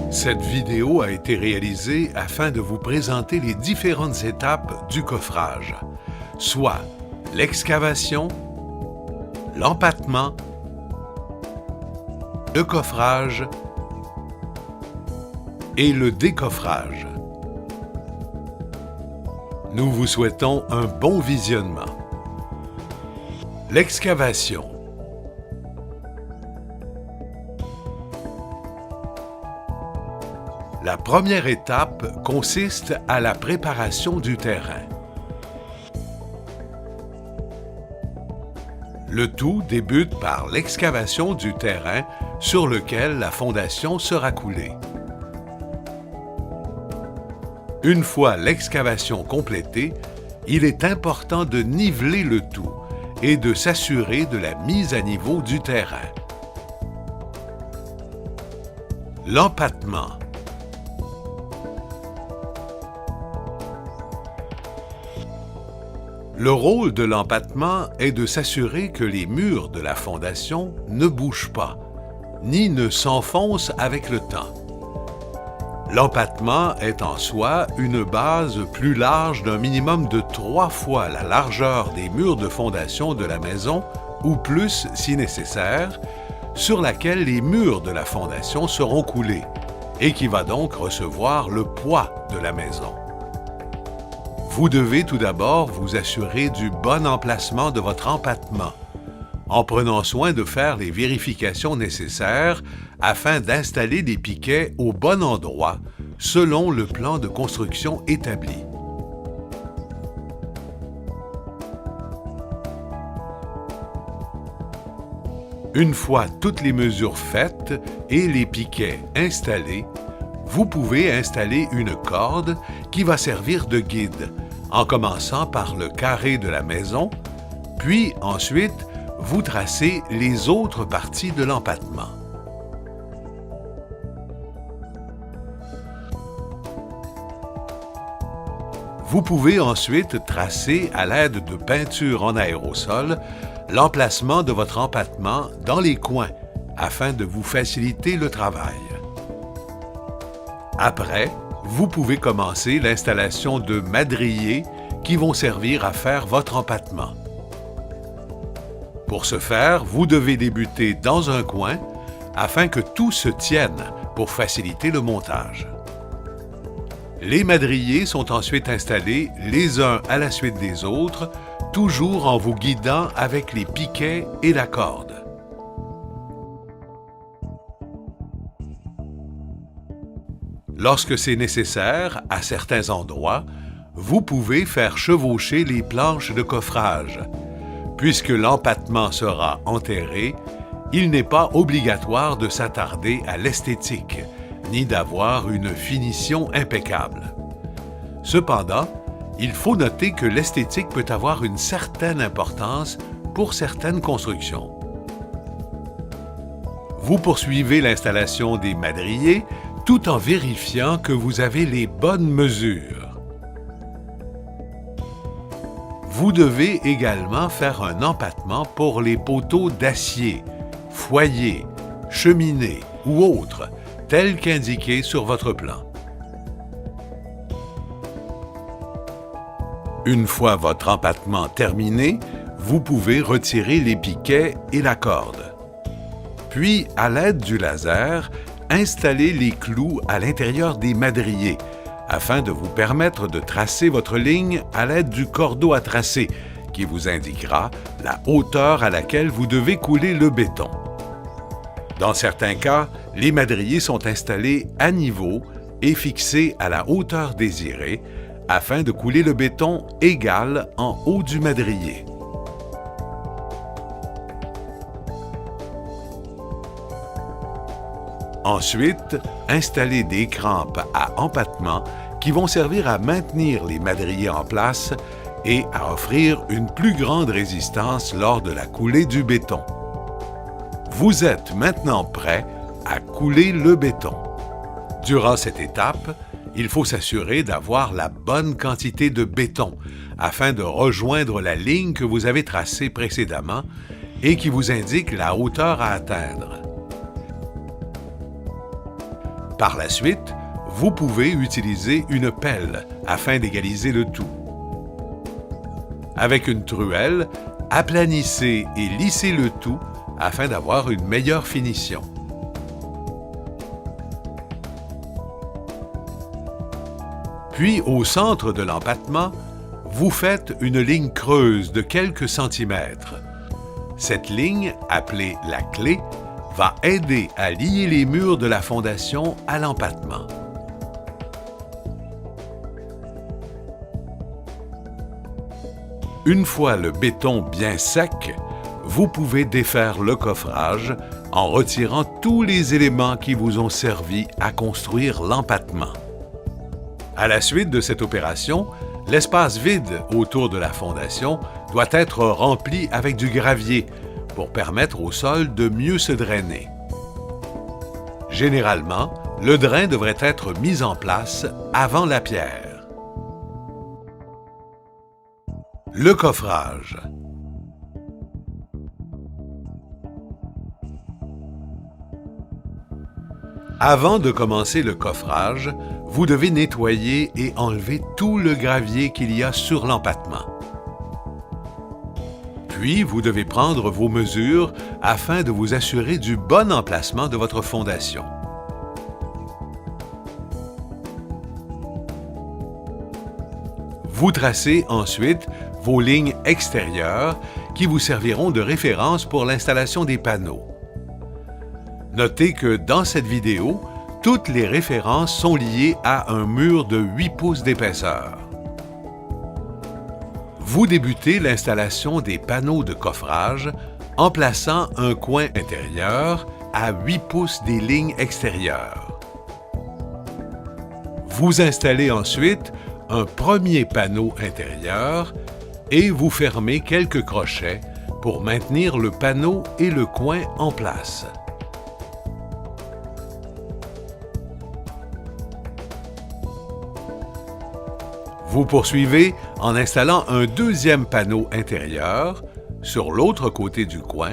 Cette vidéo a été réalisée afin de vous présenter les différentes étapes du coffrage, soit l'excavation, l'empattement, le coffrage et le décoffrage. Nous vous souhaitons un bon visionnement. L'excavation. La première étape consiste à la préparation du terrain. Le tout débute par l'excavation du terrain sur lequel la fondation sera coulée. Une fois l'excavation complétée, il est important de niveler le tout et de s'assurer de la mise à niveau du terrain. L'empattement. Le rôle de l'empattement est de s'assurer que les murs de la fondation ne bougent pas, ni ne s'enfoncent avec le temps. L'empattement est en soi une base plus large d'un minimum de 3 fois la largeur des murs de fondation de la maison, ou plus si nécessaire, sur laquelle les murs de la fondation seront coulés, et qui va donc recevoir le poids de la maison. Vous devez tout d'abord vous assurer du bon emplacement de votre empattement, en prenant soin de faire les vérifications nécessaires afin d'installer les piquets au bon endroit selon le plan de construction établi. Une fois toutes les mesures faites et les piquets installés, vous pouvez installer une corde qui va servir de guide, en commençant par le carré de la maison, puis ensuite, vous tracez les autres parties de l'empattement. Vous pouvez ensuite tracer à l'aide de peinture en aérosol l'emplacement de votre empattement dans les coins afin de vous faciliter le travail. Après, vous pouvez commencer l'installation de madriers qui vont servir à faire votre empattement. Pour ce faire, vous devez débuter dans un coin afin que tout se tienne pour faciliter le montage. Les madriers sont ensuite installés les uns à la suite des autres, toujours en vous guidant avec les piquets et la corde. Lorsque c'est nécessaire, à certains endroits, vous pouvez faire chevaucher les planches de coffrage. Puisque l'empattement sera enterré, il n'est pas obligatoire de s'attarder à l'esthétique, ni d'avoir une finition impeccable. Cependant, il faut noter que l'esthétique peut avoir une certaine importance pour certaines constructions. Vous poursuivez l'installation des madriers tout en vérifiant que vous avez les bonnes mesures. Vous devez également faire un empattement pour les poteaux d'acier, foyer, cheminée ou autres, tels qu'indiqués sur votre plan. Une fois votre empattement terminé, vous pouvez retirer les piquets et la corde. Puis, à l'aide du laser, installez les clous à l'intérieur des madriers afin de vous permettre de tracer votre ligne à l'aide du cordeau à tracer qui vous indiquera la hauteur à laquelle vous devez couler le béton. Dans certains cas, les madriers sont installés à niveau et fixés à la hauteur désirée afin de couler le béton égal en haut du madrier. Ensuite, installez des crampes à empattement qui vont servir à maintenir les madriers en place et à offrir une plus grande résistance lors de la coulée du béton. Vous êtes maintenant prêt à couler le béton. Durant cette étape, il faut s'assurer d'avoir la bonne quantité de béton afin de rejoindre la ligne que vous avez tracée précédemment et qui vous indique la hauteur à atteindre. Par la suite, vous pouvez utiliser une pelle afin d'égaliser le tout. Avec une truelle, aplanissez et lissez le tout afin d'avoir une meilleure finition. Puis, au centre de l'empattement, vous faites une ligne creuse de quelques centimètres. Cette ligne, appelée la clé, va aider à lier les murs de la fondation à l'empattement. Une fois le béton bien sec, vous pouvez défaire le coffrage en retirant tous les éléments qui vous ont servi à construire l'empattement. À la suite de cette opération, l'espace vide autour de la fondation doit être rempli avec du gravier pour permettre au sol de mieux se drainer. Généralement, le drain devrait être mis en place avant la pierre. Le coffrage. Avant de commencer le coffrage, vous devez nettoyer et enlever tout le gravier qu'il y a sur l'empattement. Puis, vous devez prendre vos mesures afin de vous assurer du bon emplacement de votre fondation. Vous tracez ensuite vos lignes extérieures qui vous serviront de référence pour l'installation des panneaux. Notez que dans cette vidéo, toutes les références sont liées à un mur de 8 pouces d'épaisseur. Vous débutez l'installation des panneaux de coffrage en plaçant un coin intérieur à 8 pouces des lignes extérieures. Vous installez ensuite un premier panneau intérieur et vous fermez quelques crochets pour maintenir le panneau et le coin en place. Vous poursuivez en installant un deuxième panneau intérieur sur l'autre côté du coin,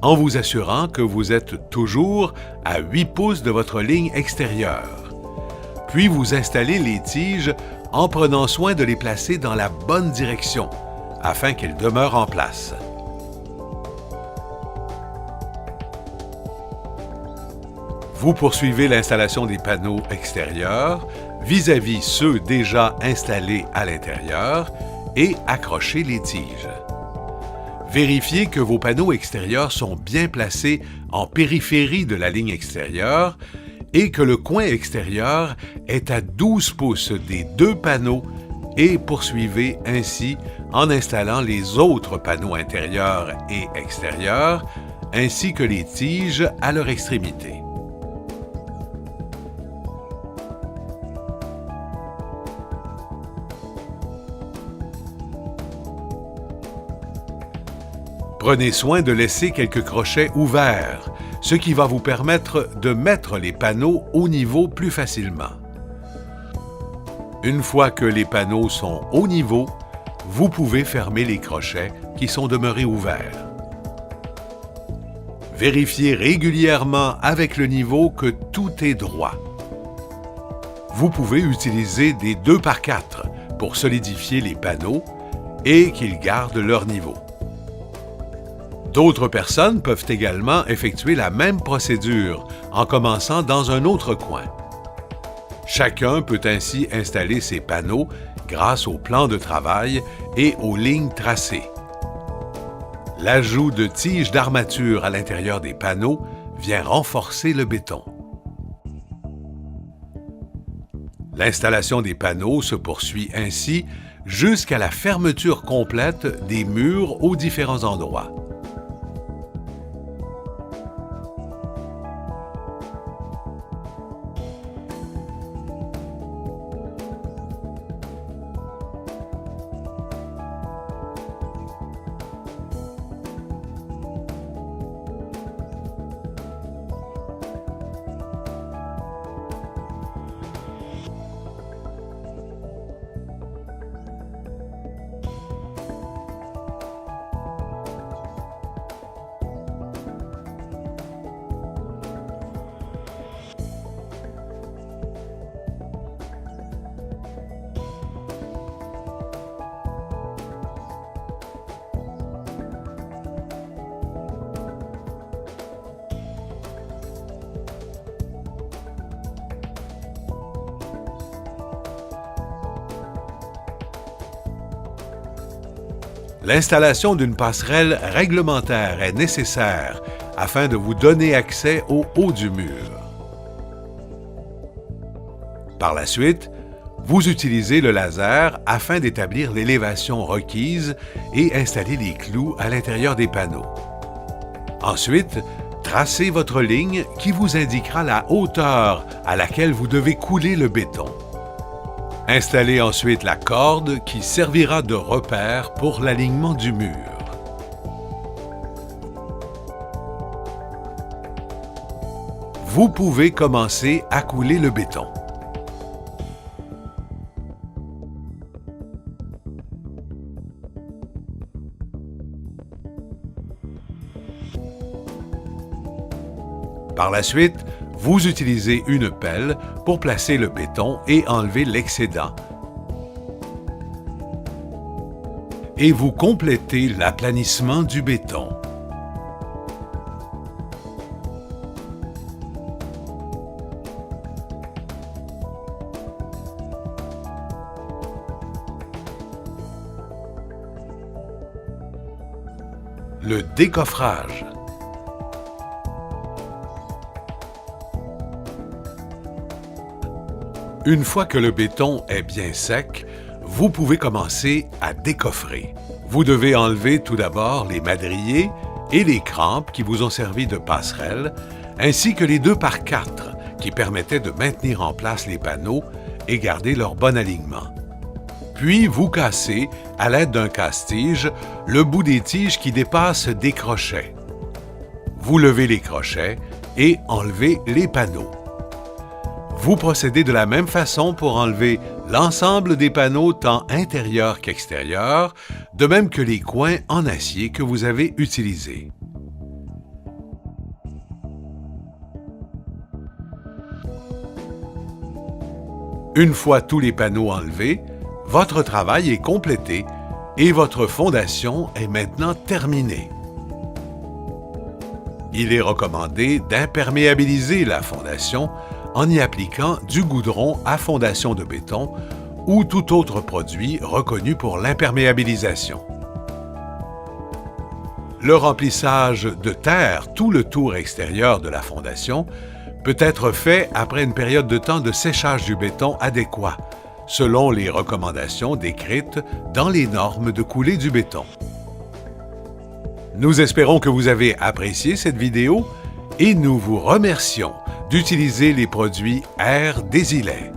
en vous assurant que vous êtes toujours à 8 pouces de votre ligne extérieure. Puis vous installez les tiges en prenant soin de les placer dans la bonne direction, afin qu'elles demeurent en place. Vous poursuivez l'installation des panneaux extérieurs vis-à-vis ceux déjà installés à l'intérieur et accrochez les tiges. Vérifiez que vos panneaux extérieurs sont bien placés en périphérie de la ligne extérieure et que le coin extérieur est à 12 pouces des deux panneaux et poursuivez ainsi en installant les autres panneaux intérieurs et extérieurs ainsi que les tiges à leur extrémité. Prenez soin de laisser quelques crochets ouverts, ce qui va vous permettre de mettre les panneaux au niveau plus facilement. Une fois que les panneaux sont au niveau, vous pouvez fermer les crochets qui sont demeurés ouverts. Vérifiez régulièrement avec le niveau que tout est droit. Vous pouvez utiliser des 2x4 pour solidifier les panneaux et qu'ils gardent leur niveau. D'autres personnes peuvent également effectuer la même procédure en commençant dans un autre coin. Chacun peut ainsi installer ses panneaux grâce au plan de travail et aux lignes tracées. L'ajout de tiges d'armature à l'intérieur des panneaux vient renforcer le béton. L'installation des panneaux se poursuit ainsi jusqu'à la fermeture complète des murs aux différents endroits. L'installation d'une passerelle réglementaire est nécessaire afin de vous donner accès au haut du mur. Par la suite, vous utilisez le laser afin d'établir l'élévation requise et installer les clous à l'intérieur des panneaux. Ensuite, tracez votre ligne qui vous indiquera la hauteur à laquelle vous devez couler le béton. Installez ensuite la corde qui servira de repère pour l'alignement du mur. Vous pouvez commencer à couler le béton. Par la suite, vous utilisez une pelle pour placer le béton et enlever l'excédent. Et vous complétez l'aplanissement du béton. Le décoffrage. Une fois que le béton est bien sec, vous pouvez commencer à décoffrer. Vous devez enlever tout d'abord les madriers et les crampes qui vous ont servi de passerelle, ainsi que les 2x4 qui permettaient de maintenir en place les panneaux et garder leur bon alignement. Puis vous cassez, à l'aide d'un casse-tige, le bout des tiges qui dépassent des crochets. Vous levez les crochets et enlevez les panneaux. Vous procédez de la même façon pour enlever l'ensemble des panneaux tant intérieurs qu'extérieurs, de même que les coins en acier que vous avez utilisés. Une fois tous les panneaux enlevés, votre travail est complété et votre fondation est maintenant terminée. Il est recommandé d'imperméabiliser la fondation en y appliquant du goudron à fondation de béton ou tout autre produit reconnu pour l'imperméabilisation. Le remplissage de terre tout le tour extérieur de la fondation peut être fait après une période de temps de séchage du béton adéquat, selon les recommandations décrites dans les normes de coulée du béton. Nous espérons que vous avez apprécié cette vidéo et nous vous remercions d'utiliser les produits Air Désilet.